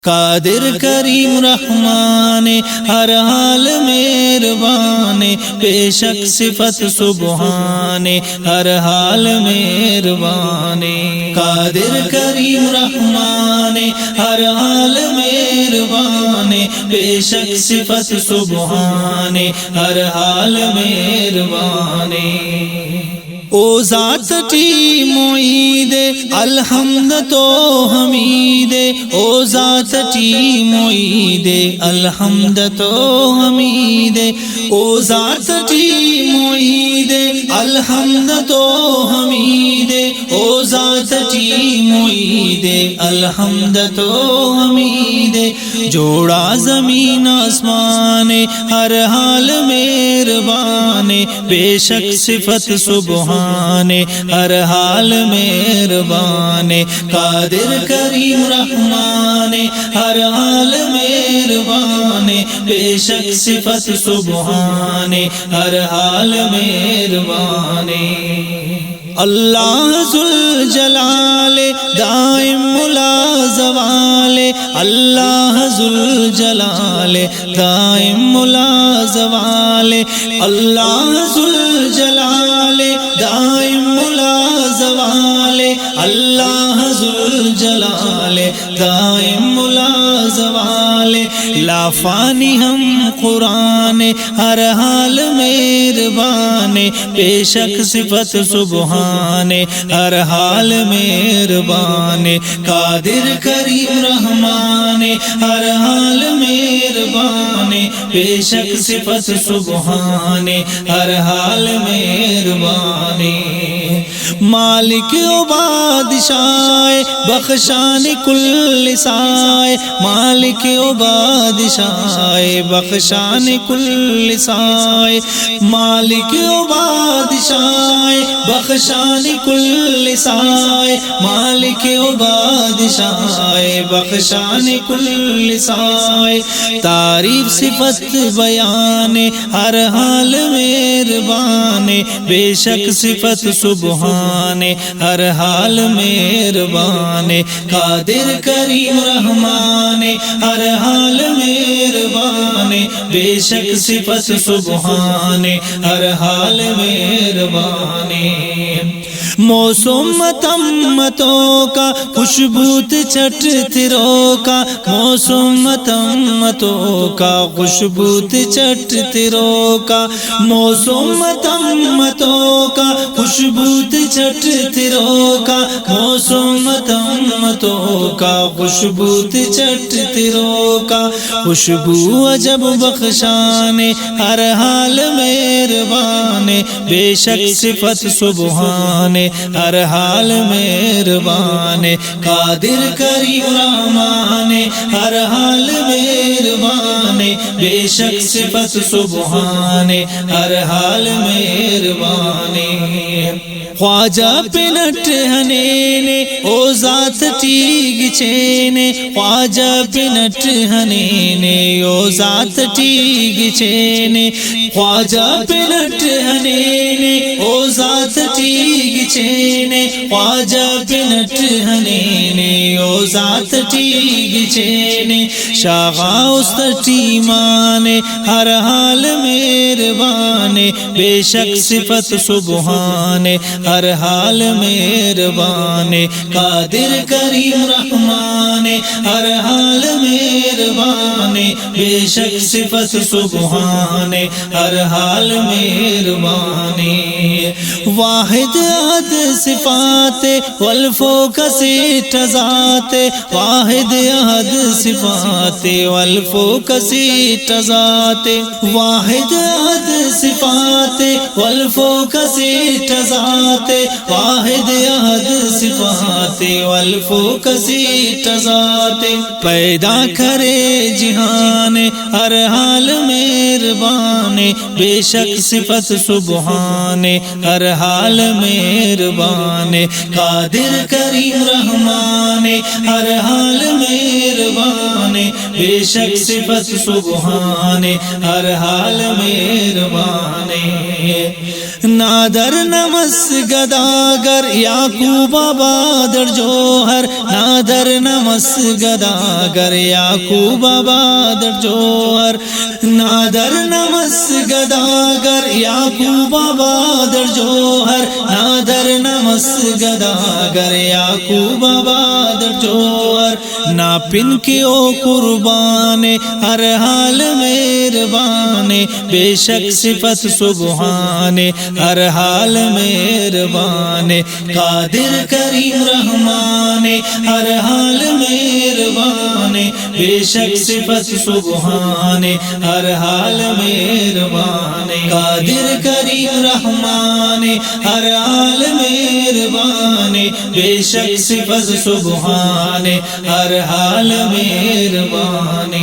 قادر کریم رحمان ہر حال مہربان، بے شک صفت سبحان ہر حال مہربان۔ قادر کریم رحمان ہر حال مہربان، بے شک صفت سبحان ہر حال مہربان۔ او ذات ٹی معید الحمد تو حمید، او ذات ٹی معید الحمد تو حمید، او ذات ٹی معید الحمد تو حمید، او ذات ٹی معید الحمد تو حمید۔ جوڑا زمین آسمان ہر حال مہربان، بے شک صفت سبحان ہر حال مہربان۔ قادر کریم رحمان ہر حال مہربان، بے شک صفت سبحان ہر حال مہربان۔ اللہ ذوالجلال دائم ملازوال، اللہ ذوالجلال دائم ملازوال، اللہ ذوالجلال دائم ملازوال، اللہ ذوالجلال دائم ملازوال۔ لا فانی ہم قرآن ہر حال مہربان، بے شک صفت سبحان ہر حال مہربان۔ قادر کریم رحمان ہر حال مہربان، بے شک صفت سبحان ہر حال مہربان۔ مالک و بادشاہ بخشان کل سائے، مالک و بادشاہ بخشان کل سائے، مالک و بادشاہ بخشان کل سائے، مالک و بادشاہ بخشان کل سائے۔ تعریف صفت بیان ہر حال مہربان، بے شک صفت سبحان ہر حال مہربان۔ قادر کریم رحمان ہر حال مہربان، بے شک صفت سبحان ہر حال مہربان۔ موسم متمتوں کا خوشبوت چٹ ترو کا، موسم متمتوں کا خوشبوت چٹ ترو کا، موسم متمتوں کا خوشبوت چٹ ترو کا، موسم متمتوں کا خوشبوت چٹ ترو کا۔ خوشبو عجب بخشان ہر حال مہربان، بے شک صفت سبحان ہر حال مہربان۔ قادر کریم رحمان ہر حال مہربان، بے شک صفت سبحان ہر حال مہربان۔ خواجہ پنٹ ہنینے او ذات ٹیگ چینے، خواجہ پنٹ ہنینے او ذات ٹیگ چینے، خواجہ پنٹ ہنینے او ذات ٹیگ چینے، خواجہ پنٹ ہنینے او ذات ٹیگ چینے۔ شاغا استٹی مانے ہر حال مہربان، بے شک صفت سبحان ہر حال مہربان۔ قادر کریم رحمان ہر حال مہربان، بے شک صفت سبحان ہر حال مہربان۔ واحد احد صفات والفوق سیٹھ ذات، واحد احد صفات والفوق سیٹھ ذات، واحد احد صفات والفوق سیٹھ ذات، واحد احد صفات والفوق سیٹھ ذات۔ پیدا کرے جہان ہر حال مہربان، بے شک صفت سبحان ہر حال مہربان۔ قادر کریم رحمان ہر حال مہربان، بے شک صفت سبحان ہر حال مہربان نادر نمس گداگر یعقوب آبادر جوہر نادر نمس گداگر یعقوب آبادر جوہر نادر نمس گداگر یعقوب آبادر جوہر نادر نمس گداگر یعقوب آبادر جوہر ناپن کے او قربان ہر حال مہربان بے شک صفت سبحان ہر حال مہربان قادر کریم رحمان ہر حال مہربان بے شک صفت سبحان ہر حال مہربان قادر کریم رحمان ہر حال مہربان بے شک صفت سبحان ہر حال مہربان